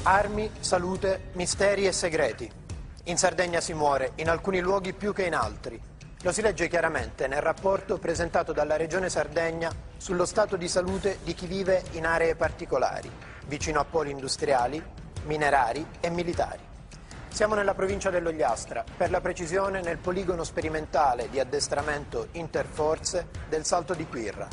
Armi, salute, misteri e segreti. In Sardegna si muore, in alcuni luoghi più che in altri. Lo si legge chiaramente nel rapporto presentato dalla Regione Sardegna sullo stato di salute di chi vive in aree particolari, vicino a poli industriali, minerari e militari. Siamo nella provincia dell'Ogliastra, per la precisione nel poligono sperimentale di addestramento interforze del Salto di Quirra.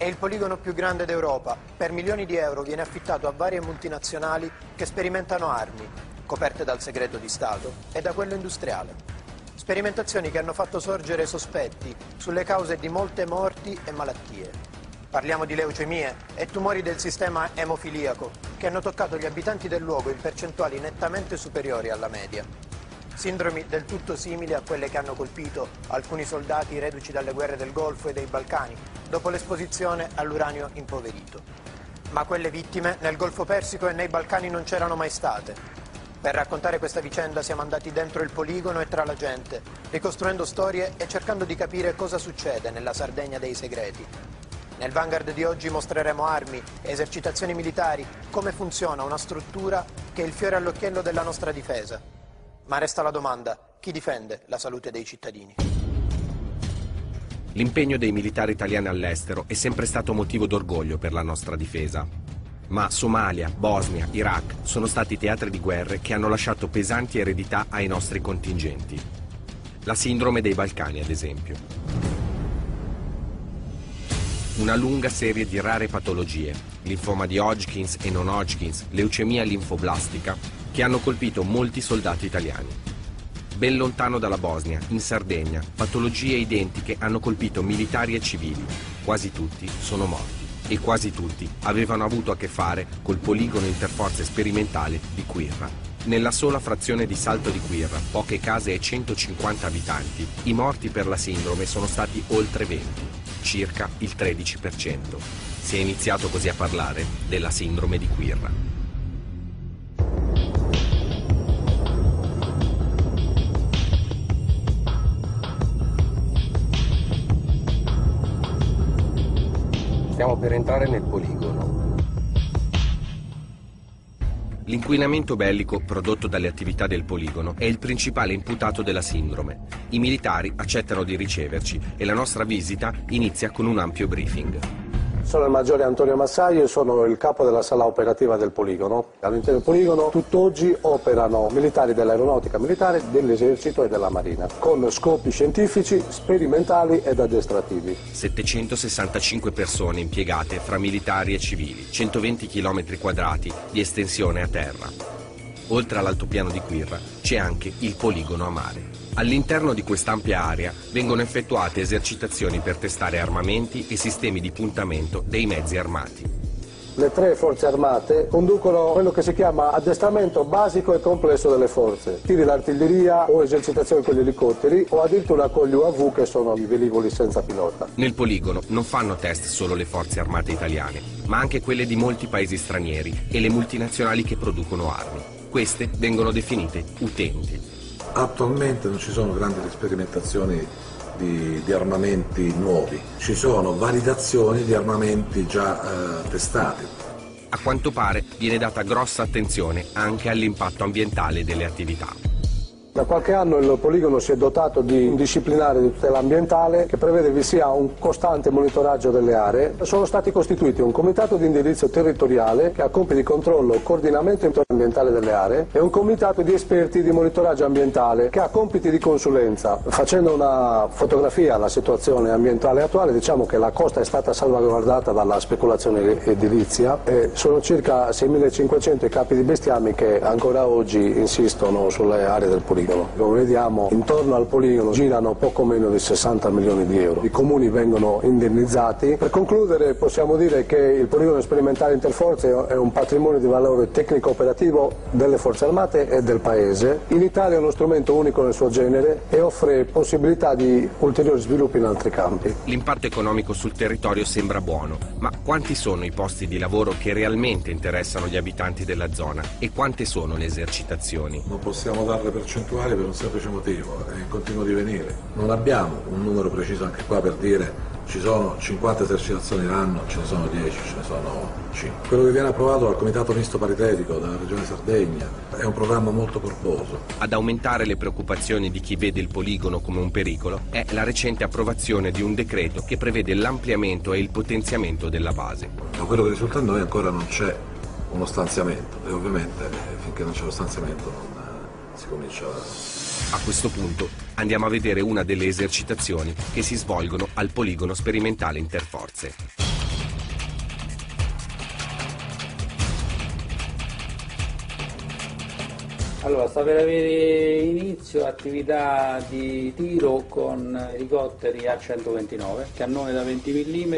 È il poligono più grande d'Europa, per milioni di euro viene affittato a varie multinazionali che sperimentano armi, coperte dal segreto di Stato e da quello industriale. Sperimentazioni che hanno fatto sorgere sospetti sulle cause di molte morti e malattie. Parliamo di leucemie e tumori del sistema emofiliaco che hanno toccato gli abitanti del luogo in percentuali nettamente superiori alla media. Sindromi del tutto simili a quelle che hanno colpito alcuni soldati reduci dalle guerre del Golfo e dei Balcani dopo l'esposizione all'uranio impoverito. Ma quelle vittime nel Golfo Persico e nei Balcani non c'erano mai state. Per raccontare questa vicenda siamo andati dentro il poligono e tra la gente, ricostruendo storie e cercando di capire cosa succede nella Sardegna dei segreti. Nel Vanguard di oggi mostreremo armi, esercitazioni militari, come funziona una struttura che è il fiore all'occhiello della nostra difesa. Ma resta la domanda, chi difende la salute dei cittadini? L'impegno dei militari italiani all'estero è sempre stato motivo d'orgoglio per la nostra difesa. Ma Somalia, Bosnia, Iraq sono stati teatri di guerre che hanno lasciato pesanti eredità ai nostri contingenti. La sindrome dei Balcani, ad esempio. Una lunga serie di rare patologie, linfoma di Hodgkins e non Hodgkins, leucemia linfoblastica, che hanno colpito molti soldati italiani. Ben lontano dalla Bosnia, in Sardegna, patologie identiche hanno colpito militari e civili. Quasi tutti sono morti e quasi tutti avevano avuto a che fare col poligono interforze sperimentale di Quirra. Nella sola frazione di Salto di Quirra, poche case e 150 abitanti, i morti per la sindrome sono stati oltre 20, circa il 13%. Si è iniziato così a parlare della sindrome di Quirra. Stiamo per entrare nel poligono. L'inquinamento bellico prodotto dalle attività del poligono è il principale imputato della sindrome. I militari accettano di riceverci e la nostra visita inizia con un ampio briefing. Sono il maggiore Antonio Massaio e sono il capo della sala operativa del poligono. All'interno del poligono tutt'oggi operano militari dell'aeronautica militare, dell'esercito e della marina, con scopi scientifici, sperimentali ed addestrativi. 765 persone impiegate fra militari e civili, 120 km quadrati di estensione a terra. Oltre all'altopiano di Quirra c'è anche il poligono a mare. All'interno di quest'ampia area vengono effettuate esercitazioni per testare armamenti e sistemi di puntamento dei mezzi armati. Le tre forze armate conducono quello che si chiama addestramento basico e complesso delle forze. Tiri d'artiglieria o esercitazioni con gli elicotteri o addirittura con gli UAV che sono i velivoli senza pilota. Nel poligono non fanno test solo le forze armate italiane, ma anche quelle di molti paesi stranieri e le multinazionali che producono armi. Queste vengono definite utenti. Attualmente non ci sono grandi sperimentazioni di armamenti nuovi, ci sono validazioni di armamenti già testati. A quanto pare viene data grossa attenzione anche all'impatto ambientale delle attività. Da qualche anno il poligono si è dotato di un disciplinare di tutela ambientale che prevede vi sia un costante monitoraggio delle aree. Sono stati costituiti un comitato di indirizzo territoriale che ha compiti di controllo e coordinamento ambientale delle aree e un comitato di esperti di monitoraggio ambientale che ha compiti di consulenza. Facendo una fotografia alla situazione ambientale attuale, diciamo che la costa è stata salvaguardata dalla speculazione edilizia e sono circa 6.500 i capi di bestiame che ancora oggi insistono sulle aree del poligono. Come vediamo, intorno al poligono girano poco meno di 60 milioni di euro. I comuni vengono indennizzati. Per concludere possiamo dire che il poligono sperimentale interforze è un patrimonio di valore tecnico-operativo delle forze armate e del paese. In Italia è uno strumento unico nel suo genere e offre possibilità di ulteriori sviluppi in altri campi. L'impatto economico sul territorio sembra buono, ma quanti sono i posti di lavoro che realmente interessano gli abitanti della zona e quante sono le esercitazioni? Non possiamo darle percentuali attuali per un semplice motivo, è in continuo divenire. Non abbiamo un numero preciso anche qua per dire ci sono 50 esercitazioni l'anno, ce ne sono 10, ce ne sono 5. Quello che viene approvato dal Comitato Misto Paritetico della Regione Sardegna è un programma molto corposo. Ad aumentare le preoccupazioni di chi vede il poligono come un pericolo è la recente approvazione di un decreto che prevede l'ampliamento e il potenziamento della base. Da quello che risulta a noi ancora non c'è uno stanziamento e ovviamente finché non c'è lo stanziamento non si comincia A questo punto andiamo a vedere una delle esercitazioni che si svolgono al poligono sperimentale interforze. Allora, sta per avere inizio attività di tiro con elicotteri A129, cannone da 20 mm,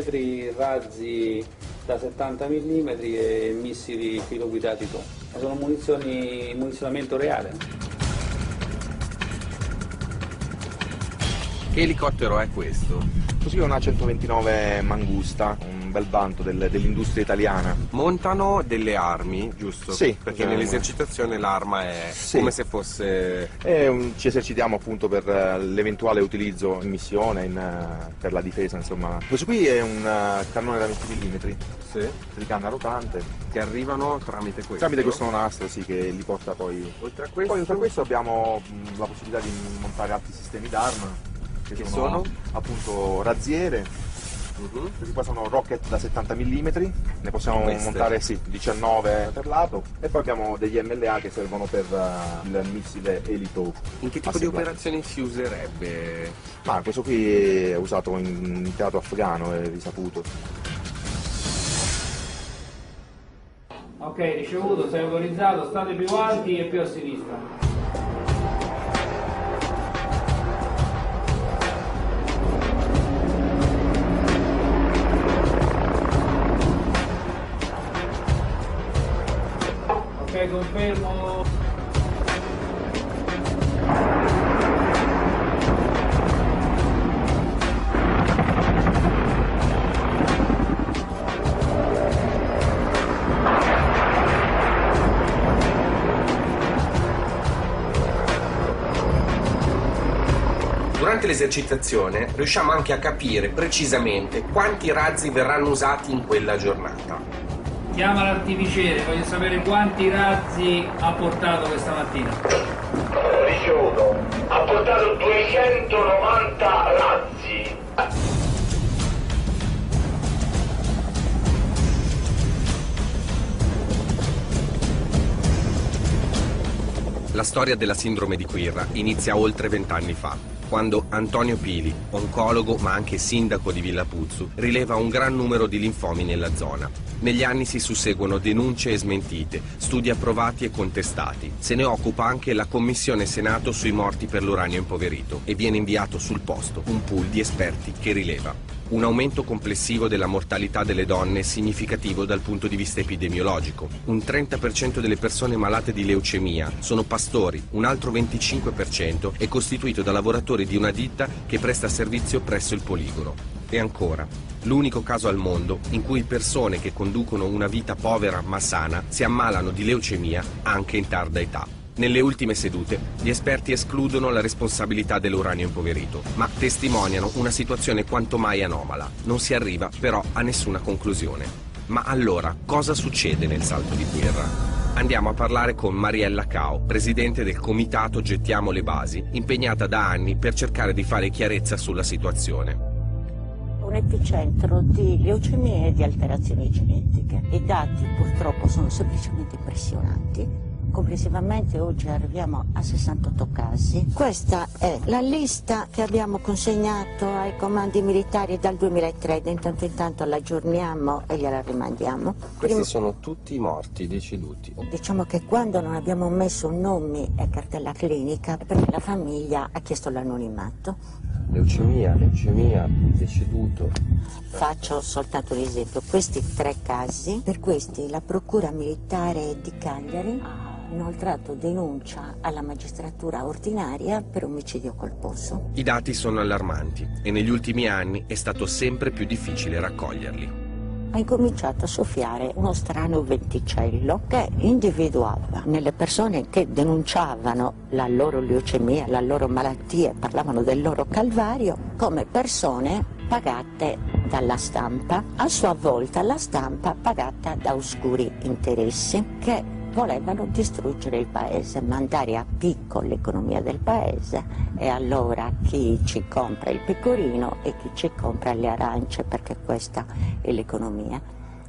razzi da 70 mm e missili filoguidati TOW. Sono munizionamento reale. Che elicottero è questo? Così è una 129 Mangusta, un bel vanto dell'industria italiana. Montano delle armi, giusto? Sì, perché nell'esercitazione l'arma è come se fosse... Ci esercitiamo appunto per l'eventuale utilizzo in missione, per la difesa, insomma. Questo qui è un cannone da 20 mm, di canna rotante. Che arrivano tramite questo? Tramite questo nastro, sì, che li porta poi... Oltre a questo? Poi oltre a questo abbiamo la possibilità di montare altri sistemi d'arma. Che sono appunto razziere, questi qua sono rocket da 70 mm, ne possiamo montare 19 per lato, e poi abbiamo degli MLA che servono per il missile Elito. In che tipo di operazioni si userebbe? Ma questo qui è usato in teatro afghano, è risaputo. Ok, ricevuto, sei autorizzato, state più alti e più a sinistra. Ok, confermo. Durante l'esercitazione riusciamo anche a capire precisamente quanti razzi verranno usati in quella giornata. Chiama l'artificiere, voglio sapere quanti razzi ha portato questa mattina. Ricevuto. Ha portato 290 razzi. La storia della sindrome di Quirra inizia oltre 20 anni fa, quando Antonio Pili, oncologo ma anche sindaco di Villa Puzzu, rileva un gran numero di linfomi nella zona. Negli anni si susseguono denunce e smentite, studi approvati e contestati. Se ne occupa anche la Commissione Senato sui morti per l'uranio impoverito e viene inviato sul posto un pool di esperti che rileva un aumento complessivo della mortalità delle donne significativo dal punto di vista epidemiologico. Un 30% delle persone malate di leucemia sono pastori, un altro 25% è costituito da lavoratori di una ditta che presta servizio presso il poligono. E ancora, l'unico caso al mondo in cui persone che conducono una vita povera ma sana si ammalano di leucemia anche in tarda età. Nelle ultime sedute gli esperti escludono la responsabilità dell'uranio impoverito, ma testimoniano una situazione quanto mai anomala. Non si arriva però a nessuna conclusione. Ma allora cosa succede nel Salto di Quirra? Andiamo a parlare con Mariella Cao, presidente del comitato Gettiamo le Basi, impegnata da anni per cercare di fare chiarezza sulla situazione. Un epicentro di leucemie e di alterazioni genetiche. I dati purtroppo sono semplicemente impressionanti. Complessivamente oggi arriviamo a 68 casi. Questa è la lista che abbiamo consegnato ai comandi militari dal 2003, di tanto in tanto la aggiorniamo e gliela rimandiamo. Questi sono tutti morti, deceduti. Diciamo che quando non abbiamo messo nomi e cartella clinica, perché la famiglia ha chiesto l'anonimato. Leucemia, deceduto. Faccio soltanto un esempio, questi 3 casi, per questi la Procura Militare di Cagliari ha inoltrato denuncia alla magistratura ordinaria per omicidio colposo. I dati sono allarmanti e negli ultimi anni è stato sempre più difficile raccoglierli. ha incominciato a soffiare uno strano venticello che individuava nelle persone che denunciavano la loro leucemia, la loro malattia, parlavano del loro calvario, come persone pagate dalla stampa, a sua volta la stampa pagata da oscuri interessi che volevano distruggere il paese, mandare a picco l'economia del paese, e allora chi ci compra il pecorino e chi ci compra le arance, perché questa è l'economia.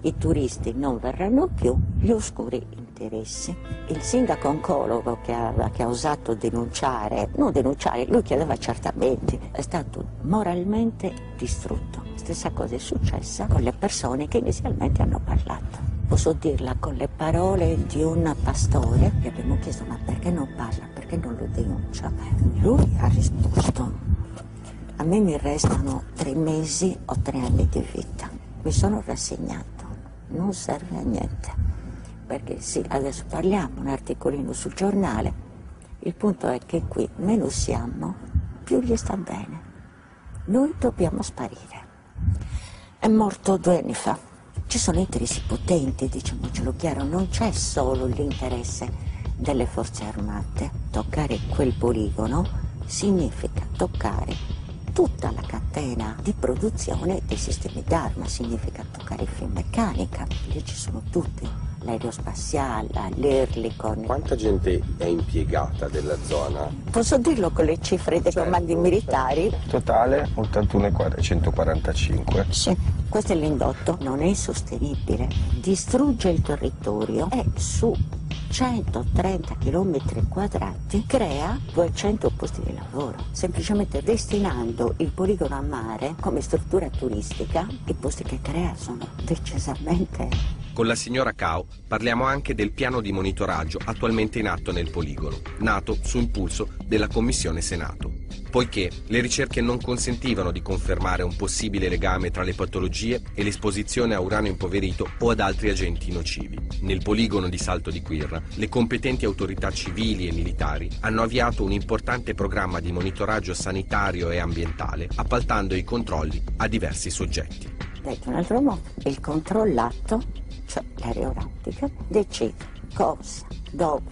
I turisti non verranno più, gli oscuri interessi. Il sindaco oncologo che ha osato denunciare, lui chiedeva accertamenti, è stato moralmente distrutto. Stessa cosa è successa con le persone che inizialmente hanno parlato. Posso dirla con le parole di un pastore, gli abbiamo chiesto ma perché non parla, perché non lo denuncia? Lui ha risposto: a me mi restano 3 mesi o 3 anni di vita, mi sono rassegnato, non serve a niente, perché sì, adesso parliamo, un articolino sul giornale, il punto è che qui meno siamo, più gli sta bene, noi dobbiamo sparire. È morto 2 anni fa. Ci sono interessi potenti, diciamocelo chiaro, non c'è solo l'interesse delle forze armate. Toccare quel poligono significa toccare tutta la catena di produzione dei sistemi d'arma, significa toccare Finmeccanica, lì ci sono tutti, l'aerospaziale, l'Erlikon. Quanta gente è impiegata della zona? Posso dirlo con le cifre dei comandi militari? Totale 81.145. Sì, questo è l'indotto, non è sostenibile, distrugge il territorio e su 130 km quadrati crea 200 posti di lavoro, semplicemente destinando il poligono a mare come struttura turistica. I posti che crea sono decisamente... Con la signora Cao parliamo anche del piano di monitoraggio attualmente in atto nel poligono, nato su impulso della Commissione Senato. Poiché le ricerche non consentivano di confermare un possibile legame tra le patologie e l'esposizione a uranio impoverito o ad altri agenti nocivi. Nel poligono di Salto di Quirra, le competenti autorità civili e militari hanno avviato un importante programma di monitoraggio sanitario e ambientale, appaltando i controlli a diversi soggetti. Detto in un altro modo, il controllato, cioè l'aeronautica, decide cosa, dove,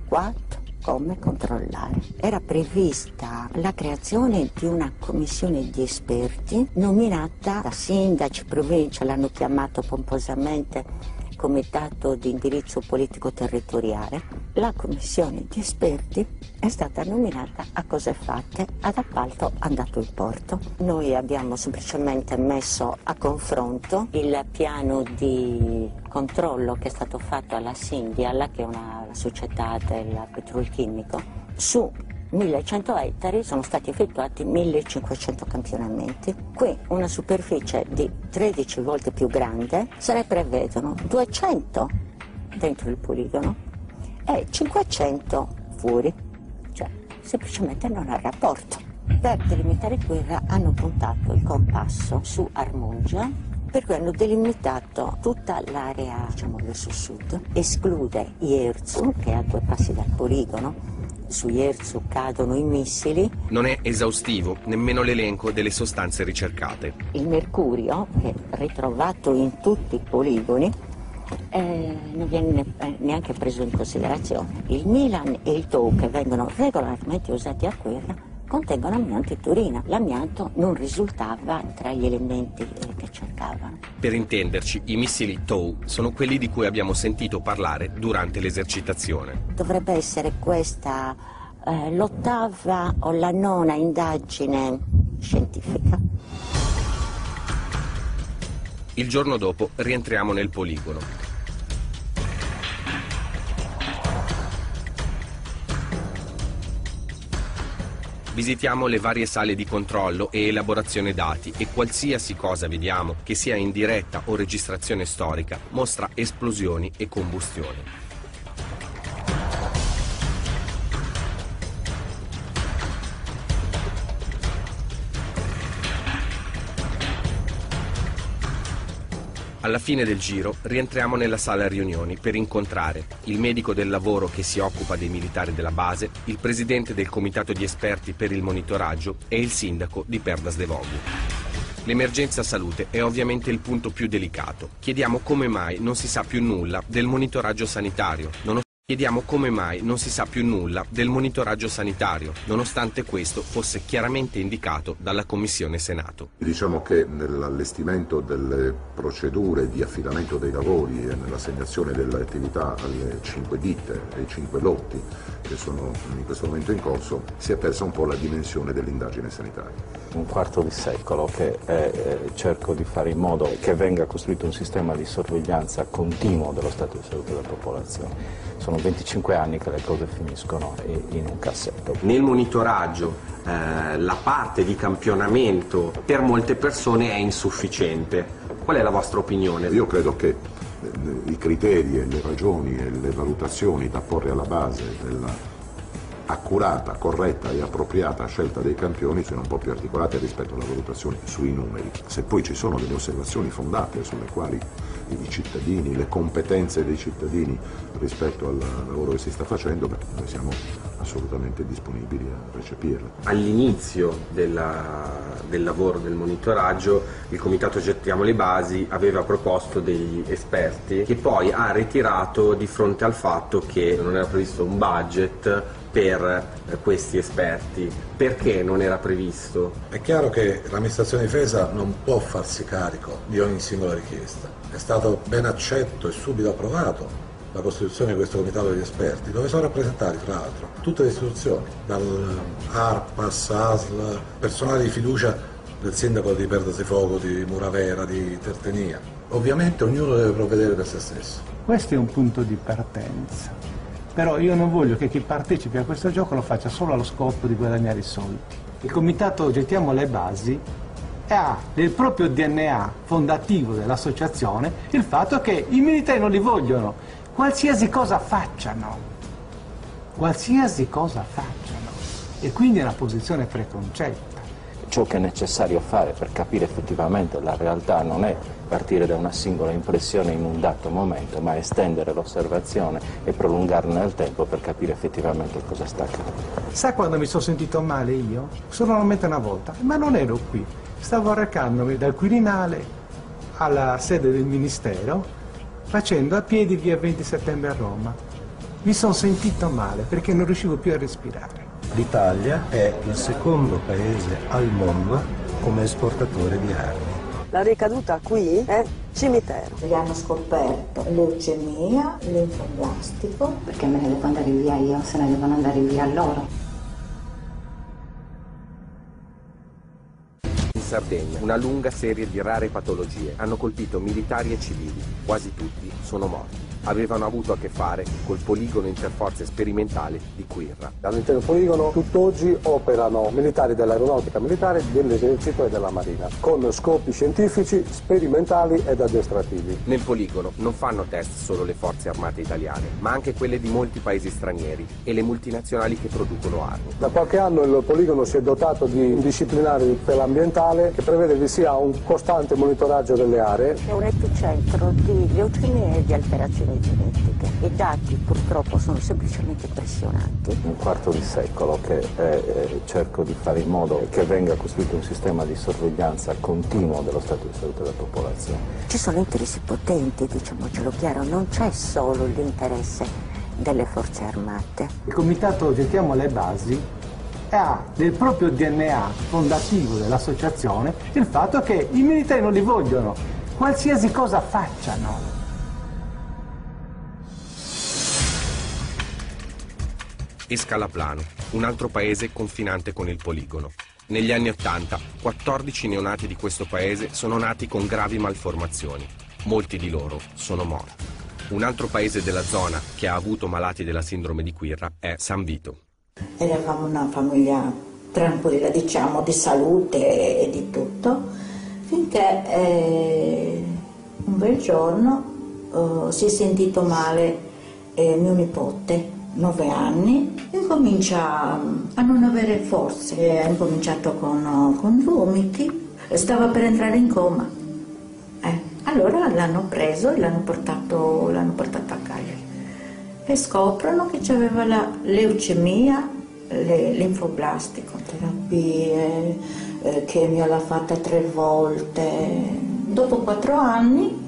quanto, come controllare. Era prevista la creazione di una commissione di esperti nominata da sindaci, provincia, l'hanno chiamato pomposamente Comitato di Indirizzo Politico Territoriale. La commissione di esperti è stata nominata a cose fatte, ad appalto andato in porto. Noi abbiamo semplicemente messo a confronto il piano di controllo che è stato fatto alla Syndial, che è una società del petrolchimico. Su 1100 ettari sono stati effettuati 1500 campionamenti. Qui una superficie di 13 volte più grande, se ne prevedono 200 dentro il poligono e 500 fuori, cioè semplicemente non ha rapporto. Per delimitare Quirra hanno puntato il compasso su Armungia, per cui hanno delimitato tutta l'area, diciamo, verso sud, esclude Ierzu, che è a 2 passi dal poligono. Su Ierzu cadono i missili. Non è esaustivo nemmeno l'elenco delle sostanze ricercate. Il mercurio, che è ritrovato in tutti i poligoni, non viene neanche preso in considerazione. Il Milan e il Tau, che vengono regolarmente usati a Quirra, contengono amianto e turina. L'amianto non risultava tra gli elementi che cercavano. Per intenderci, i missili Tau sono quelli di cui abbiamo sentito parlare durante l'esercitazione. Dovrebbe essere questa l'8ª o la 9ª indagine scientifica. Il giorno dopo rientriamo nel poligono. Visitiamo le varie sale di controllo e elaborazione dati e qualsiasi cosa vediamo, che sia in diretta o registrazione storica, mostra esplosioni e combustione. Alla fine del giro rientriamo nella sala riunioni per incontrare il medico del lavoro che si occupa dei militari della base, il presidente del comitato di esperti per il monitoraggio e il sindaco di Perdas de Vogu. L'emergenza salute è ovviamente il punto più delicato. Chiediamo come mai non si sa più nulla del monitoraggio sanitario. Nonostante questo fosse chiaramente indicato dalla Commissione Senato. Diciamo che nell'allestimento delle procedure di affidamento dei lavori e nell'assegnazione delle attività alle 5 ditte e ai 5 lotti che sono in questo momento in corso, si è persa un po' la dimensione dell'indagine sanitaria. Un quarto di secolo che cerco di fare in modo che venga costruito un sistema di sorveglianza continuo dello stato di salute della popolazione. Sono 25 anni che le cose finiscono in un cassetto. Nel monitoraggio la parte di campionamento per molte persone è insufficiente. Qual è la vostra opinione? Io credo che i criteri e le ragioni e le valutazioni da porre alla base della accurata, corretta e appropriata scelta dei campioni siano un po' più articolate rispetto alla valutazione sui numeri. Se poi ci sono delle osservazioni fondate sulle quali i cittadini, le competenze dei cittadini rispetto al lavoro che si sta facendo, noi siamo assolutamente disponibili a recepirle. All'inizio del lavoro del monitoraggio il Comitato Gettiamo le Basi aveva proposto degli esperti che poi ha ritirato di fronte al fatto che non era previsto un budget per questi esperti. Perché non era previsto? È chiaro che l'amministrazione di difesa non può farsi carico di ogni singola richiesta. È stato ben accetto e subito approvato la costituzione di questo comitato degli esperti, dove sono rappresentati tra l'altro tutte le istituzioni, dall'ARPAS, ASL, personale di fiducia del sindaco di Perdasifogo, di Muravera, di Tertenia. Ovviamente ognuno deve provvedere per se stesso. Questo è un punto di partenza, però io non voglio che chi partecipi a questo gioco lo faccia solo allo scopo di guadagnare i soldi. Il comitato Gettiamo le Basi ha nel proprio DNA fondativo dell'associazione il fatto che i militari non li vogliono, qualsiasi cosa facciano, e quindi è una posizione preconcetta. Ciò che è necessario fare per capire effettivamente la realtà non è partire da una singola impressione in un dato momento, ma estendere l'osservazione e prolungarla nel tempo per capire effettivamente cosa sta accadendo. Sa quando mi sono sentito male io? Solamente una volta, ma non ero qui. Stavo recandomi dal Quirinale alla sede del Ministero, facendo a piedi via 20 settembre a Roma. Mi sono sentito male perché non riuscivo più a respirare. L'Italia è il secondo paese al mondo come esportatore di armi. La ricaduta qui è cimitero. Gli hanno scoperto leucemia, linfoblastico. Perché me ne devo andare via io, se ne devono andare via loro. In Sardegna una lunga serie di rare patologie hanno colpito militari e civili, quasi tutti sono morti. Avevano avuto a che fare col poligono interforze sperimentale di Quirra. All'interno del poligono tutt'oggi operano militari dell'aeronautica militare, dell'esercito e della marina, con scopi scientifici, sperimentali ed addestrativi. Nel poligono non fanno test solo le forze armate italiane, ma anche quelle di molti paesi stranieri e le multinazionali che producono armi. Da qualche anno il poligono si è dotato di un disciplinare di tutela ambientale che prevede vi sia un costante monitoraggio delle aree. È un epicentro di leucemie e di alterazioni genetiche. I dati purtroppo sono semplicemente impressionanti. Un quarto di secolo che cerco di fare in modo che venga costruito un sistema di sorveglianza continuo dello stato di salute della popolazione. Ci sono interessi potenti, diciamocelo chiaro, non c'è solo l'interesse delle forze armate. Il comitato Gettiamo le Basi ha nel proprio DNA fondativo dell'associazione il fatto che i militari non li vogliono, qualsiasi cosa facciano. E Scalaplano, un altro paese confinante con il poligono. Negli anni '80, 14 neonati di questo paese sono nati con gravi malformazioni. Molti di loro sono morti. Un altro paese della zona che ha avuto malati della sindrome di Quirra è San Vito. Eravamo una famiglia tranquilla, diciamo, di salute e di tutto, finché un bel giorno si è sentito male mio nipote, 9 anni, e comincia a non avere forze, ha incominciato con vomiti, stava per entrare in coma. Allora l'hanno preso e l'hanno portato a Cagliari e scoprono che aveva la leucemia linfoblastico, terapie che mi l'ha fatta 3 volte. Dopo 4 anni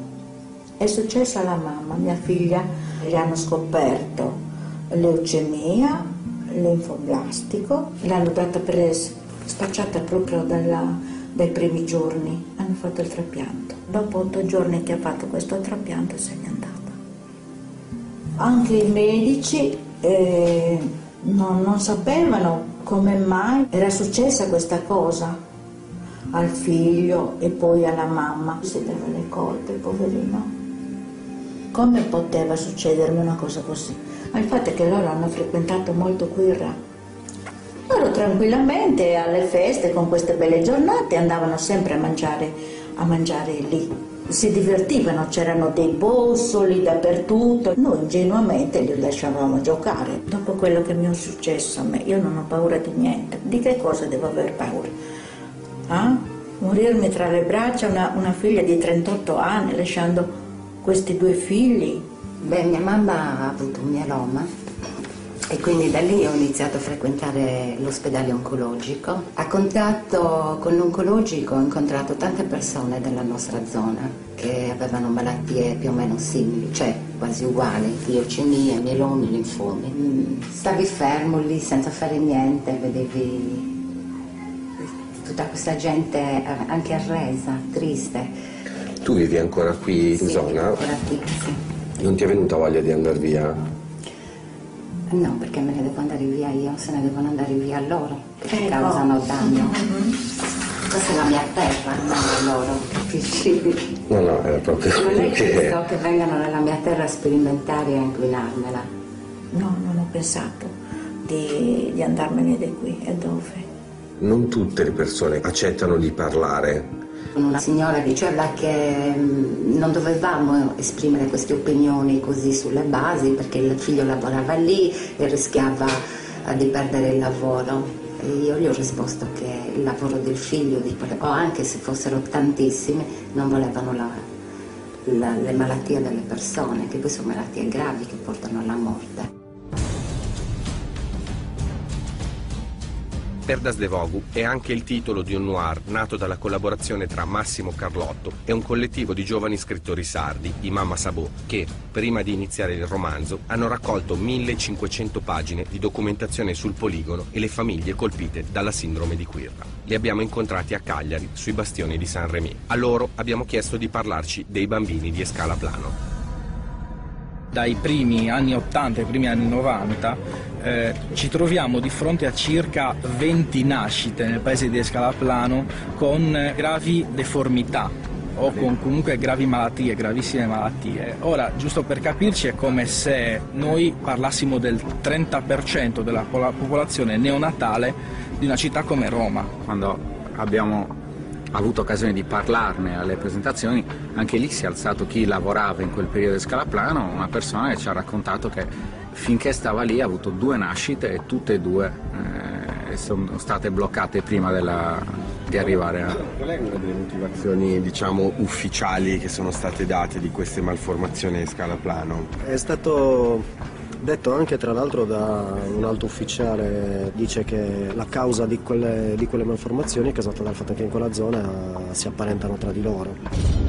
è successo alla mamma, mia figlia, gli hanno scoperto leucemia, linfoblastico, l'hanno data presa, spacciata proprio dai primi giorni, hanno fatto il trapianto. Dopo 8 giorni che ha fatto questo trapianto se n'è andata. Anche i medici non sapevano come mai era successa questa cosa al figlio e poi alla mamma. Si dava le colpe, poverino. Come poteva succedermi una cosa così? Ma il fatto è che loro hanno frequentato molto Quirra. Loro tranquillamente alle feste, con queste belle giornate, andavano sempre a mangiare lì. Si divertivano, c'erano dei bossoli dappertutto. Noi ingenuamente li lasciavamo giocare. Dopo quello che mi è successo a me, io non ho paura di niente. Di che cosa devo aver paura? Morirmi tra le braccia una figlia di 38 anni, lasciando questi 2 figli? Beh, mia mamma ha avuto un mieloma e quindi da lì ho iniziato a frequentare l'ospedale oncologico. A contatto con l'oncologico ho incontrato tante persone della nostra zona che avevano malattie più o meno simili, cioè quasi uguali, leucemie, mielomi, linfomi. Stavi fermo lì senza fare niente, vedevi tutta questa gente anche arresa, triste. Tu vivi ancora qui in zona? Ancora qui, sì. Non ti è venuta voglia di andare via? No, perché me ne devo andare via io, se ne devono andare via loro, che ci causano danno. Questa è la mia terra, non loro, capisci? No, era proprio... Non è che vengano nella mia terra a sperimentare e a inquinarmela. No, non ho pensato di andarmene di qui. E dove? Non tutte le persone accettano di parlare. Una signora diceva che non dovevamo esprimere queste opinioni così sulle basi perché il figlio lavorava lì e rischiava di perdere il lavoro. E io gli ho risposto che il lavoro del figlio, o anche se fossero tantissimi, non volevano le malattie delle persone, che poi sono malattie gravi che portano alla morte. Perdas de Vogu è anche il titolo di un noir nato dalla collaborazione tra Massimo Carlotto e un collettivo di giovani scrittori sardi, i Mamma Sabò, che, prima di iniziare il romanzo, hanno raccolto 1500 pagine di documentazione sul poligono e le famiglie colpite dalla sindrome di Quirra. Li abbiamo incontrati a Cagliari, sui bastioni di San Remi. A loro abbiamo chiesto di parlarci dei bambini di Escalaplano. Dai primi anni 80 ai primi anni 90 ci troviamo di fronte a circa 20 nascite nel paese di Escalaplano con gravi deformità o con comunque gravi malattie, gravissime malattie. Ora, giusto per capirci, è come se noi parlassimo del 30% della popolazione neonatale di una città come Roma. Quando abbiamo avuto occasione di parlarne alle presentazioni, anche lì si è alzato chi lavorava in quel periodo di Escalaplano, una persona che ci ha raccontato che finché stava lì ha avuto 2 nascite e tutte e 2 sono state bloccate prima di arrivare a... Qual è una delle motivazioni, diciamo, ufficiali che sono state date di queste malformazioni a Escalaplano? È stato detto anche tra l'altro da un alto ufficiale, dice che la causa di quelle malformazioni è causata dal fatto che in quella zona si apparentano tra di loro.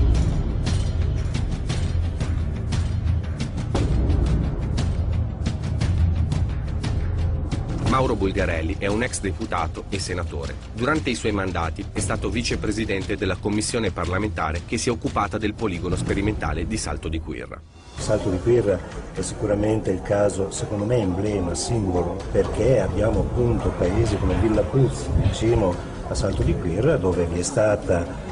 Mauro Bulgarelli è un ex deputato e senatore. Durante i suoi mandati è stato vicepresidente della commissione parlamentare che si è occupata del poligono sperimentale di Salto di Quirra. Salto di Quirra è sicuramente il caso, secondo me, emblema, simbolo, perché abbiamo appunto paesi come Villa Puz, vicino a Salto di Quirra, dove vi è stata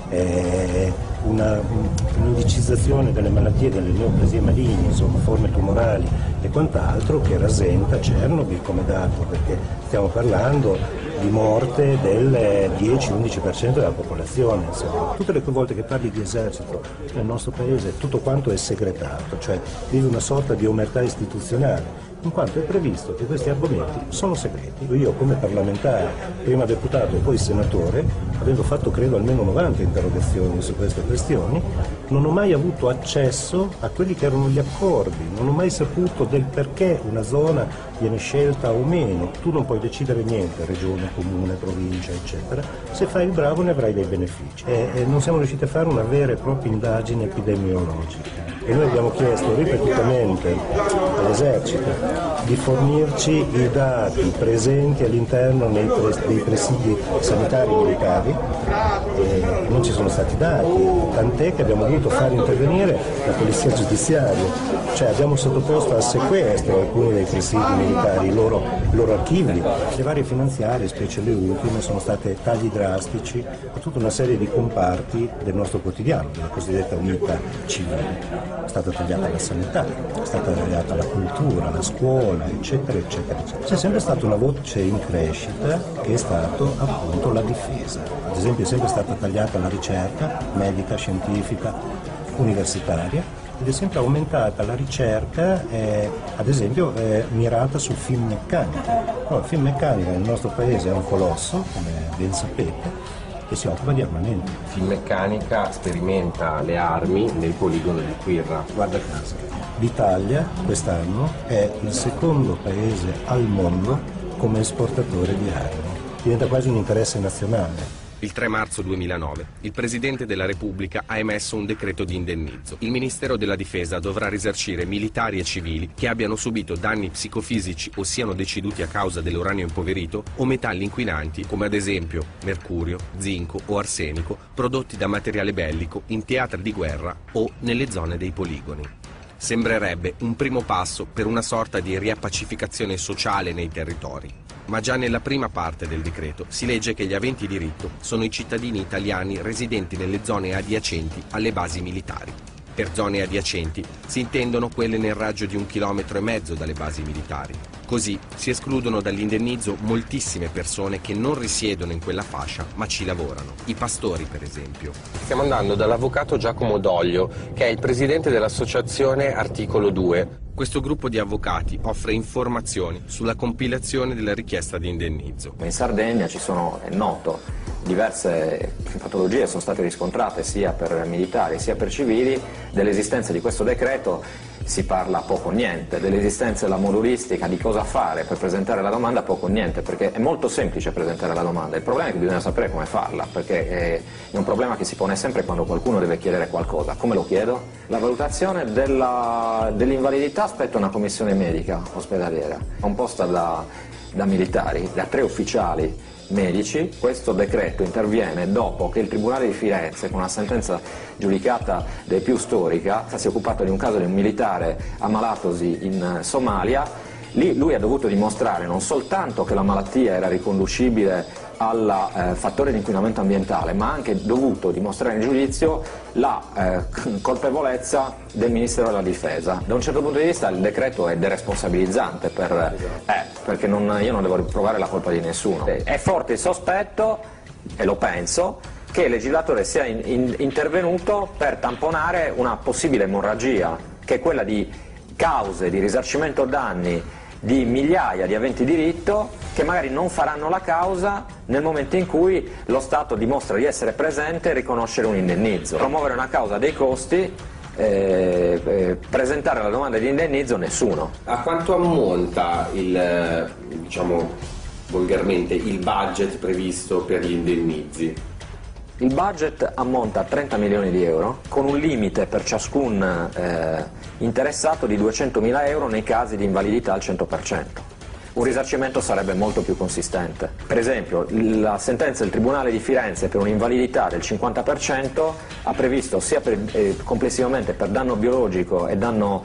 un'indicizzazione delle malattie, delle neoplasie maligne, insomma forme tumorali e quant'altro, che rasenta Chernobyl come dato, perché stiamo parlando di morte del 10-11% della popolazione. Insomma. Tutte le volte che parli di esercito nel nostro paese tutto quanto è segretato, cioè vive una sorta di omertà istituzionale. in quanto è previsto che questi argomenti sono segreti. Io come parlamentare, prima deputato e poi senatore, avendo fatto credo almeno 90 interrogazioni su queste questioni, non ho mai avuto accesso a quelli che erano gli accordi, non ho mai saputo del perché una zona viene scelta o meno. Tu non puoi decidere niente, regione, comune, provincia, eccetera. Se fai il bravo ne avrai dei benefici. E non siamo riusciti a fare una vera e propria indagine epidemiologica. E noi abbiamo chiesto ripetutamente all'esercito di fornirci i dati presenti all'interno dei presidi sanitari militari, e non ci sono stati dati, tant'è che abbiamo dovuto far intervenire la polizia giudiziaria, cioè abbiamo sottoposto al sequestro alcuni dei presidi militari, i loro archivi. Le varie finanziarie, specie le ultime, sono state tagli drastici a tutta una serie di comparti del nostro quotidiano, la cosiddetta unità civile. È stata tagliata la sanità, è stata tagliata la cultura, la scuola, eccetera, eccetera, eccetera. C'è sempre stata una voce in crescita che è stato appunto la difesa. Ad esempio è sempre stata tagliata la ricerca medica, scientifica, universitaria, ed è sempre aumentata la ricerca, ad esempio mirata sul Finmeccanica. No, il Finmeccanica nel nostro paese è un colosso, come ben sapete, che si occupa di armamenti. Finmeccanica sperimenta le armi nel poligono di Quirra. Guarda caso, l'Italia quest'anno è il secondo paese al mondo come esportatore di armi. Diventa quasi un interesse nazionale. Il 3 marzo 2009 il Presidente della Repubblica ha emesso un decreto di indennizzo. Il Ministero della Difesa dovrà risarcire militari e civili che abbiano subito danni psicofisici o siano deceduti a causa dell'uranio impoverito o metalli inquinanti come ad esempio mercurio, zinco o arsenico prodotti da materiale bellico in teatri di guerra o nelle zone dei poligoni. Sembrerebbe un primo passo per una sorta di riappacificazione sociale nei territori. Ma già nella prima parte del decreto si legge che gli aventi diritto sono i cittadini italiani residenti nelle zone adiacenti alle basi militari. Per zone adiacenti si intendono quelle nel raggio di 1,5 chilometri dalle basi militari. Così si escludono dall'indennizzo moltissime persone che non risiedono in quella fascia ma ci lavorano. I pastori, per esempio. Stiamo andando dall'avvocato Giacomo Doglio, che è il presidente dell'associazione Articolo 2. Questo gruppo di avvocati offre informazioni sulla compilazione della richiesta di indennizzo. In Sardegna ci sono, è noto, diverse patologie sono state riscontrate sia per militari sia per civili. Dell'esistenza di questo decreto si parla poco o niente, dell'esistenza della modulistica, di cosa fare per presentare la domanda poco o niente, perché è molto semplice presentare la domanda, il problema è che bisogna sapere come farla, perché è un problema che si pone sempre quando qualcuno deve chiedere qualcosa. Come lo chiedo? La valutazione dell'invalidità spetta a una commissione medica ospedaliera, composta da militari, da 3 ufficiali medici. Questo decreto interviene dopo che il Tribunale di Firenze, con una sentenza giudicata dei più storica, si è occupato di un caso di un militare ammalatosi in Somalia. Lì lui ha dovuto dimostrare non soltanto che la malattia era riconducibile al fattore di inquinamento ambientale, ma ha anche dovuto dimostrare in giudizio la colpevolezza del Ministero della Difesa. Da un certo punto di vista il decreto è deresponsabilizzante perché io non devo riprovare la colpa di nessuno. È forte il sospetto, e lo penso, che il legislatore sia intervenuto per tamponare una possibile emorragia, che è quella di cause di risarcimento danni di migliaia di aventi diritto che magari non faranno la causa nel momento in cui lo Stato dimostra di essere presente e riconoscere un indennizzo. Promuovere una causa dei costi, presentare la domanda di indennizzo, nessuno. A quanto ammonta diciamo volgarmente, il budget previsto per gli indennizi? Il budget ammonta a 30 milioni di euro, con un limite per ciascun interessato di 200.000 euro nei casi di invalidità al 100%. Un risarcimento sarebbe molto più consistente. Per esempio, la sentenza del Tribunale di Firenze per un'invalidità del 50% ha previsto sia complessivamente per danno biologico e danno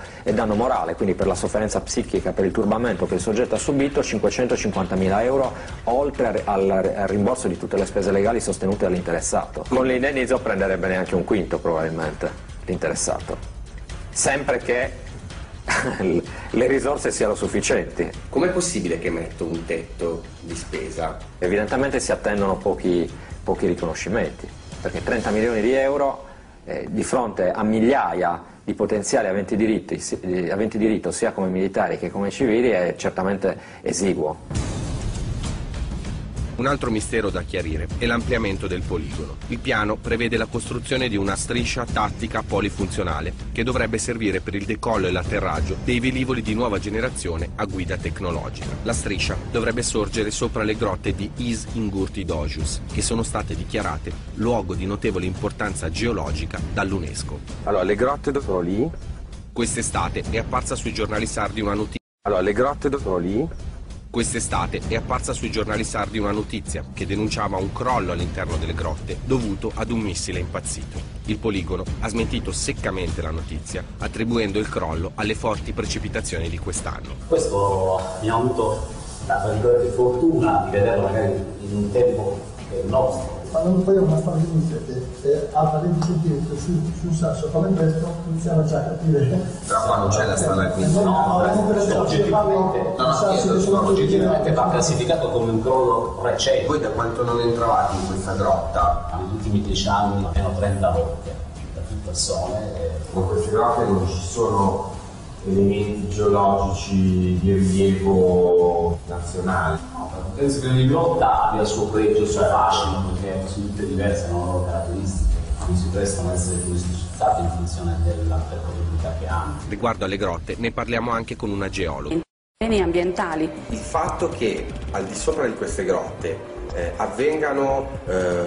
morale, quindi per la sofferenza psichica, per il turbamento che il soggetto ha subito, 550.000 euro, oltre al rimborso di tutte le spese legali sostenute dall'interessato. Con l'indennizzo prenderebbe neanche un quinto probabilmente l'interessato, sempre che le risorse siano sufficienti. Com'è possibile che metto un tetto di spesa? Evidentemente si attendono pochi riconoscimenti, perché 30 milioni di euro di fronte a migliaia di potenziali aventi diritto sia come militari che come civili è certamente esiguo. Un altro mistero da chiarire è l'ampliamento del poligono. Il piano prevede la costruzione di una striscia tattica polifunzionale che dovrebbe servire per il decollo e l'atterraggio dei velivoli di nuova generazione a guida tecnologica. La striscia dovrebbe sorgere sopra le grotte di Izingurti-Dojus, che sono state dichiarate luogo di notevole importanza geologica dall'UNESCO. Allora, le grotte sono lì. Quest'estate è apparsa sui giornali sardi una notizia. Allora, le grotte sono lì. Quest'estate è apparsa sui giornali sardi una notizia che denunciava un crollo all'interno delle grotte dovuto ad un missile impazzito. Il poligono ha smentito seccamente la notizia, attribuendo il crollo alle forti precipitazioni di quest'anno. Questo abbiamo avuto la fortuna di vederlo magari in un tempo che è il nostro. Quando poi una storia di siete a 20 cm sul sasso come questo, iniziamo già a capire. Però qua non c'è la strada al quinto. Oggettivamente va classificato come un crollo recente. Voi da quanto non entravate in questa grotta? Negli ultimi 10 anni almeno 30 volte, da più persone. Con queste grotte non ci sono elementi geologici di rilievo nazionale. Penso che ogni grotta abbia il suo pregio, il suo fascino, perché sono tutte diverse, hanno loro caratteristiche, quindi si prestano a essere turisticizzate in funzione della percorribilità che hanno. Riguardo alle grotte ne parliamo anche con una geologa. Beni ambientali. Il fatto che al di sopra di queste grotte avvengano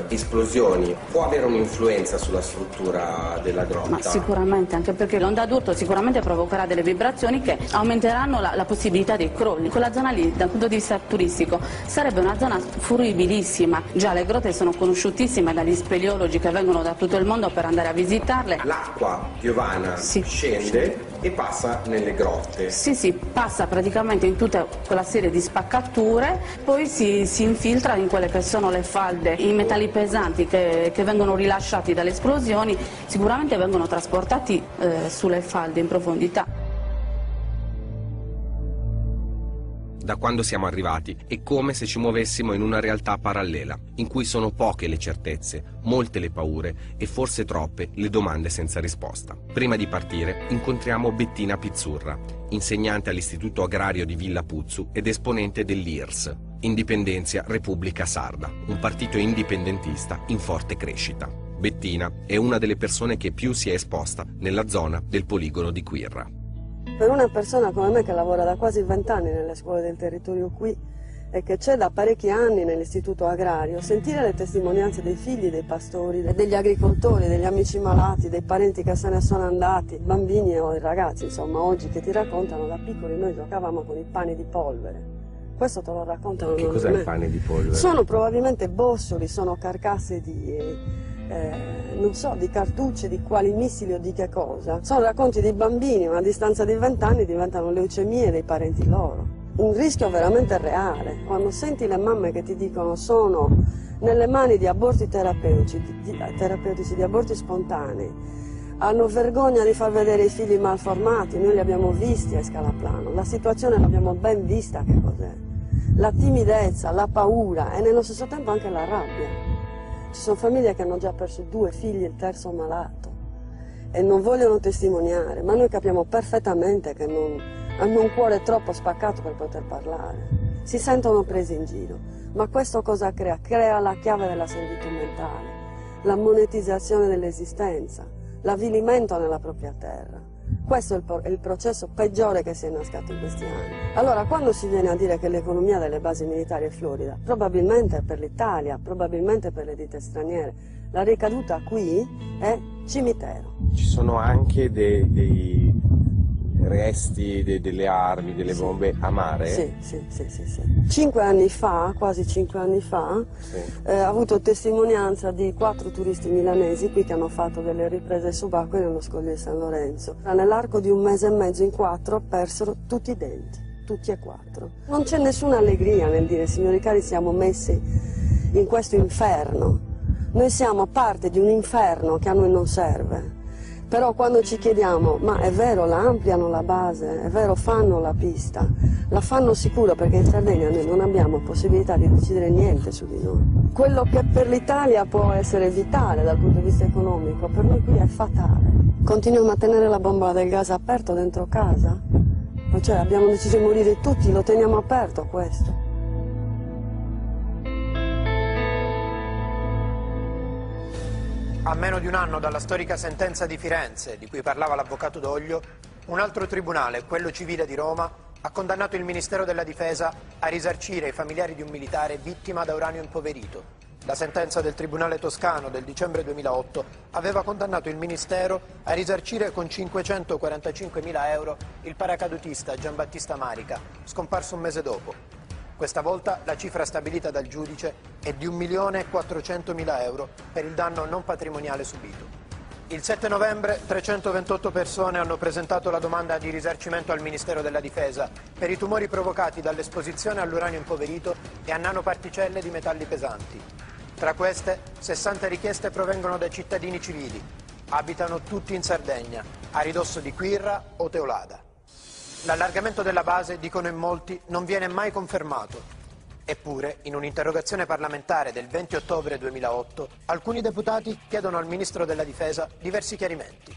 esplosioni può avere un'influenza sulla struttura della grotta? Ma sicuramente, anche perché l'onda d'urto sicuramente provocherà delle vibrazioni che aumenteranno la possibilità dei crolli. Quella zona lì, dal punto di vista turistico, sarebbe una zona fruibilissima. Già le grotte sono conosciutissime dagli speleologi che vengono da tutto il mondo per andare a visitarle. L'acqua piovana scende e passa nelle grotte. Sì, passa praticamente in tutta quella serie di spaccature, poi si infiltra in quelle che sono le falde. I metalli pesanti che vengono rilasciati dalle esplosioni sicuramente vengono trasportati sulle falde in profondità. Da quando siamo arrivati è come se ci muovessimo in una realtà parallela, in cui sono poche le certezze, molte le paure e forse troppe le domande senza risposta. Prima di partire incontriamo Bettina Pizzurra, insegnante all'Istituto Agrario di Villa Puzzu ed esponente dell'IRS, Indipendenzia Repubblica Sarda, un partito indipendentista in forte crescita. Bettina è una delle persone che più si è esposta nella zona del poligono di Quirra. Per una persona come me che lavora da quasi 20 anni nelle scuole del territorio qui e che c'è da parecchi anni nell'istituto agrario, sentire le testimonianze dei figli dei pastori, degli agricoltori, degli amici malati, dei parenti che se ne sono andati, bambini o ragazzi, insomma, oggi che ti raccontano da piccoli noi giocavamo con i pani di polvere. Questo te lo raccontano. Che cos'è il pane di polvere? Sono probabilmente bossoli, sono carcasse di non so, di cartucce, di quali missili o di che cosa. Sono racconti di bambini, ma a distanza di 20 anni diventano leucemie dei parenti loro. Un rischio veramente reale. Quando senti le mamme che ti dicono sono nelle mani di aborti terapeutici, di aborti spontanei, hanno vergogna di far vedere i figli malformati, noi li abbiamo visti a Scalaplano, la situazione l'abbiamo ben vista che cos'è. La timidezza, la paura e nello stesso tempo anche la rabbia. Ci sono famiglie che hanno già perso 2 figli e il terzo malato e non vogliono testimoniare, ma noi capiamo perfettamente che hanno un cuore troppo spaccato per poter parlare. Si sentono presi in giro, ma questo cosa crea? Crea la chiave della servitù mentale, la dell'esistenza, l'avvilimento nella propria terra. Questo è il processo peggiore che si è innescato in questi anni. Allora, quando si viene a dire che l'economia delle basi militari è florida, probabilmente per l'Italia, probabilmente per le ditte straniere, la ricaduta qui è cimitero. Ci sono anche dei resti delle armi, delle bombe a mare? Sì. 5 anni fa, quasi 5 anni fa, ho avuto testimonianza di 4 turisti milanesi qui che hanno fatto delle riprese subacquee nello scoglio di San Lorenzo. Nell'arco di 1 mese e mezzo in 4 persero tutti i denti, tutti e 4. Non c'è nessuna allegria nel dire, signori cari, siamo messi in questo inferno. Noi siamo parte di un inferno che a noi non serve. Però quando ci chiediamo, ma è vero, la ampliano la base, è vero, fanno la pista, La fanno sicuro perché in Sardegna noi non abbiamo possibilità di decidere niente su di noi. Quello che per l'Italia può essere vitale dal punto di vista economico, per noi qui è fatale. Continuiamo a tenere la bombola del gas aperto dentro casa? Cioè abbiamo deciso di morire tutti, lo teniamo aperto questo. A meno di un anno dalla storica sentenza di Firenze, di cui parlava l'avvocato Doglio, un altro tribunale, quello civile di Roma, ha condannato il Ministero della Difesa a risarcire i familiari di un militare vittima da uranio impoverito. La sentenza del Tribunale toscano del dicembre 2008 aveva condannato il Ministero a risarcire con 545.000 euro il paracadutista Giambattista Marica, scomparso un mese dopo. Questa volta la cifra stabilita dal giudice è di 1.400.000 euro per il danno non patrimoniale subito. Il 7 novembre 328 persone hanno presentato la domanda di risarcimento al Ministero della Difesa per i tumori provocati dall'esposizione all'uranio impoverito e a nanoparticelle di metalli pesanti. Tra queste, 60 richieste provengono da cittadini civili. Abitano tutti in Sardegna, a ridosso di Quirra o Teolada. L'allargamento della base, dicono in molti, non viene mai confermato. Eppure, in un'interrogazione parlamentare del 20 ottobre 2008, alcuni deputati chiedono al Ministro della Difesa diversi chiarimenti.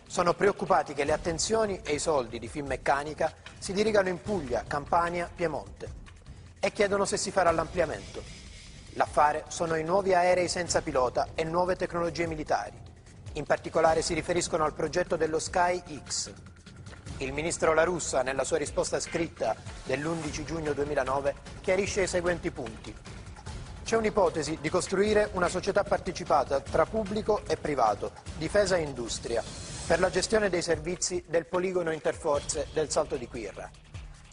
Sono preoccupati che le attenzioni e i soldi di Finmeccanica si dirigano in Puglia, Campania, Piemonte e chiedono se si farà l'ampliamento. L'affare sono i nuovi aerei senza pilota e nuove tecnologie militari. In particolare si riferiscono al progetto dello Sky X. Il ministro La Russa, nella sua risposta scritta dell'11 giugno 2009, chiarisce i seguenti punti. C'è un'ipotesi di costruire una società partecipata tra pubblico e privato, difesa e industria, per la gestione dei servizi del poligono interforze del Salto di Quirra.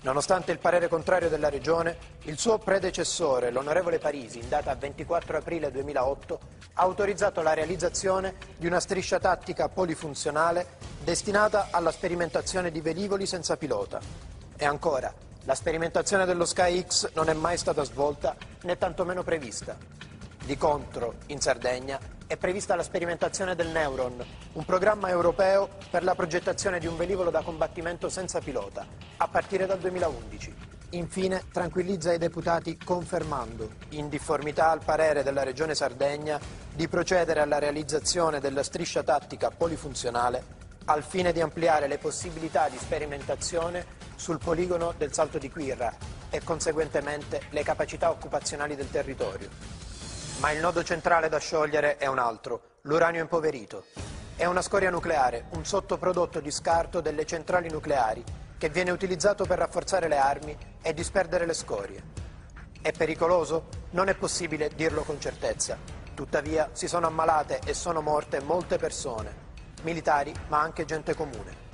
Nonostante il parere contrario della Regione, il suo predecessore, l'onorevole Parisi, in data 24 aprile 2008, ha autorizzato la realizzazione di una striscia tattica polifunzionale destinata alla sperimentazione di velivoli senza pilota. E ancora, la sperimentazione dello Sky X non è mai stata svolta né tantomeno prevista. Di contro, in Sardegna, è prevista la sperimentazione del Neuron, un programma europeo per la progettazione di un velivolo da combattimento senza pilota, a partire dal 2011. Infine, tranquillizza i deputati confermando, in difformità al parere della Regione Sardegna, di procedere alla realizzazione della striscia tattica polifunzionale al fine di ampliare le possibilità di sperimentazione sul poligono del Salto di Quirra e conseguentemente le capacità occupazionali del territorio. Ma il nodo centrale da sciogliere è un altro, l'uranio impoverito. È una scoria nucleare, un sottoprodotto di scarto delle centrali nucleari che viene utilizzato per rafforzare le armi e disperdere le scorie. È pericoloso? Non è possibile dirlo con certezza. Tuttavia si sono ammalate e sono morte molte persone, militari ma anche gente comune.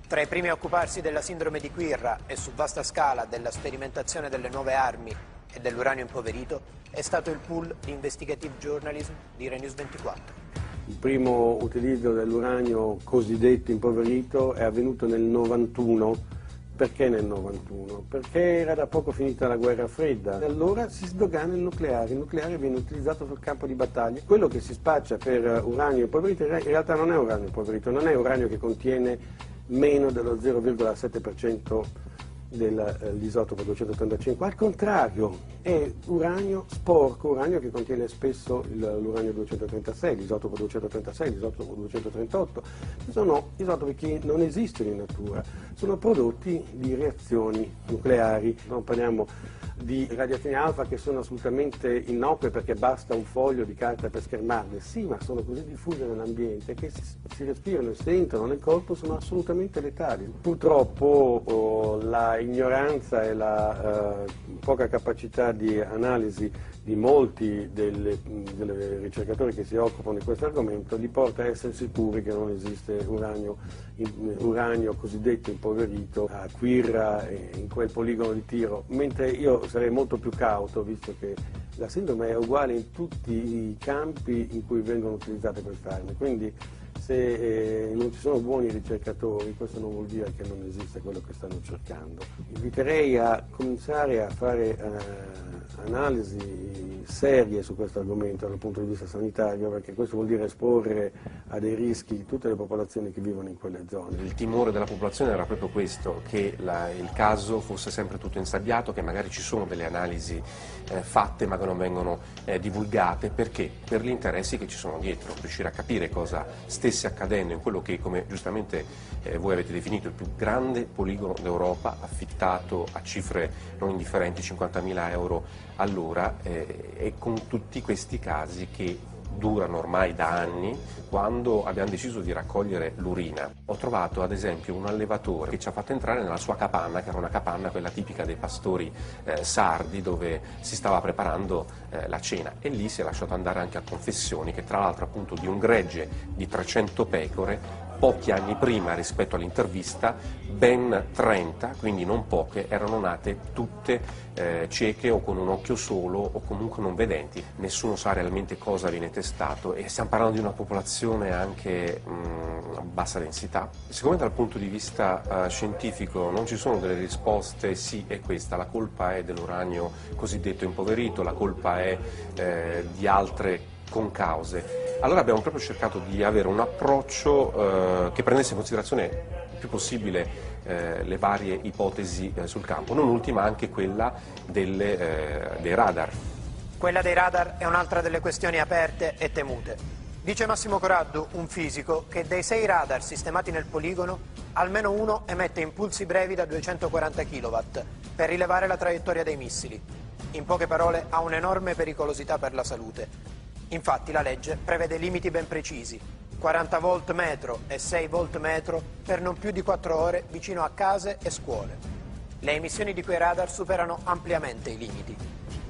Tra i primi a occuparsi della sindrome di Quirra e su vasta scala della sperimentazione delle nuove armi e dell'uranio impoverito è stato il pool di Investigative Journalism di Renews 24. Il primo utilizzo dell'uranio cosiddetto impoverito è avvenuto nel 91. Perché nel 91? Perché era da poco finita la guerra fredda. E allora si sdogana il nucleare viene utilizzato sul campo di battaglia. Quello che si spaccia per uranio impoverito in realtà non è uranio impoverito, non è uranio che contiene meno dello 0,7% dell'isotopo 235, al contrario è uranio sporco, uranio che contiene spesso l'uranio 236, l'isotopo 236, l'isotopo 238, che sono isotopi che non esistono in natura, sono prodotti di reazioni nucleari. Non parliamo di radiazioni alfa che sono assolutamente innocue perché basta un foglio di carta per schermarle, sì, ma sono così diffuse nell'ambiente che si respirano e se entrano nel corpo sono assolutamente letali. Purtroppo la ignoranza e la poca capacità di analisi di molti dei ricercatori che si occupano di questo argomento li porta a essere sicuri che non esiste uranio cosiddetto impoverito a Quirra e in quel poligono di tiro, mentre io sarei molto più cauto, visto che la sindrome è uguale in tutti i campi in cui vengono utilizzate queste armi, quindi Se non ci sono buoni ricercatori, questo non vuol dire che non esiste quello che stanno cercando. Inviterei a cominciare a fare analisi serie su questo argomento dal punto di vista sanitario, perché questo vuol dire esporre a dei rischi tutte le popolazioni che vivono in quelle zone. Il timore della popolazione era proprio questo, che il caso fosse sempre tutto insabbiato, che magari ci sono delle analisi fatte ma che non vengono divulgate, perché? Per gli interessi che ci sono dietro, riuscire a capire cosa stesse accadendo in quello che, come giustamente voi avete definito, il più grande poligono d'Europa, affittato a cifre non indifferenti, 50.000 euro all'ora, e con tutti questi casi che durano ormai da anni. Quando abbiamo deciso di raccogliere l'urina, ho trovato ad esempio un allevatore che ci ha fatto entrare nella sua capanna, che era una capanna quella tipica dei pastori sardi, dove si stava preparando la cena, e lì si è lasciato andare anche a confessioni che, tra l'altro, appunto, di un gregge di 300 pecore, pochi anni prima rispetto all'intervista, ben 30, quindi non poche, erano nate tutte cieche o con un occhio solo o comunque non vedenti. Nessuno sa realmente cosa viene testato, e stiamo parlando di una popolazione anche a bassa densità. Siccome dal punto di vista scientifico non ci sono delle risposte, sì, è questa, la colpa è dell'uranio cosiddetto impoverito, la colpa è di altre concause. Allora abbiamo proprio cercato di avere un approccio che prendesse in considerazione il più possibile le varie ipotesi sul campo, non ultima anche quella dei radar. Quella dei radar è un'altra delle questioni aperte e temute. Dice Massimo Coraddu, un fisico, che dei 6 radar sistemati nel poligono, almeno uno emette impulsi brevi da 240 kW per rilevare la traiettoria dei missili. In poche parole, ha un'enorme pericolosità per la salute. Infatti la legge prevede limiti ben precisi, 40 volt metro e 6 volt metro per non più di 4 ore vicino a case e scuole. Le emissioni di quei radar superano ampiamente i limiti.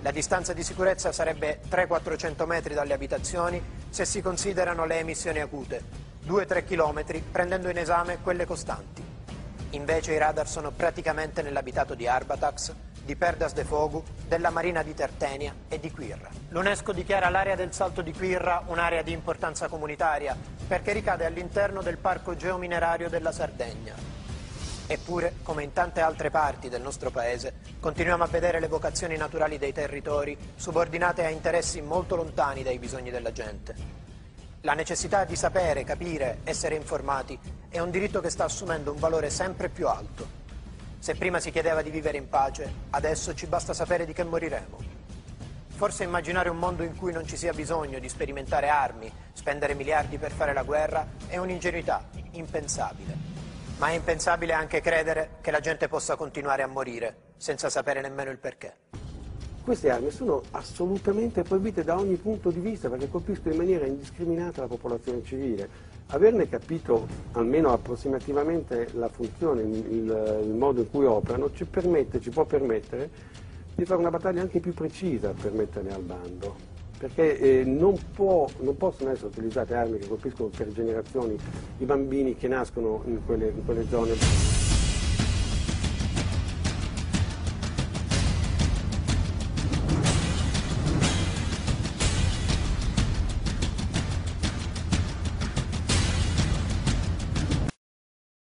La distanza di sicurezza sarebbe 300-400 metri dalle abitazioni se si considerano le emissioni acute, 2-3 chilometri prendendo in esame quelle costanti. Invece i radar sono praticamente nell'abitato di Arbatax, di Perdas de Fogu, della Marina di Tertenia e di Quirra. L'UNESCO dichiara l'area del Salto di Quirra un'area di importanza comunitaria perché ricade all'interno del parco geominerario della Sardegna. Eppure, come in tante altre parti del nostro paese, continuiamo a vedere le vocazioni naturali dei territori subordinate a interessi molto lontani dai bisogni della gente. La necessità di sapere, capire, essere informati è un diritto che sta assumendo un valore sempre più alto. Se prima si chiedeva di vivere in pace, adesso ci basta sapere di che moriremo. Forse immaginare un mondo in cui non ci sia bisogno di sperimentare armi, spendere miliardi per fare la guerra, è un'ingenuità impensabile. Ma è impensabile anche credere che la gente possa continuare a morire senza sapere nemmeno il perché. Queste armi sono assolutamente proibite da ogni punto di vista perché colpiscono in maniera indiscriminata la popolazione civile. Averne capito almeno approssimativamente la funzione, il modo in cui operano, ci può permettere di fare una battaglia anche più precisa per metterle al bando, perché non possono essere utilizzate armi che colpiscono per generazioni i bambini che nascono in quelle zone.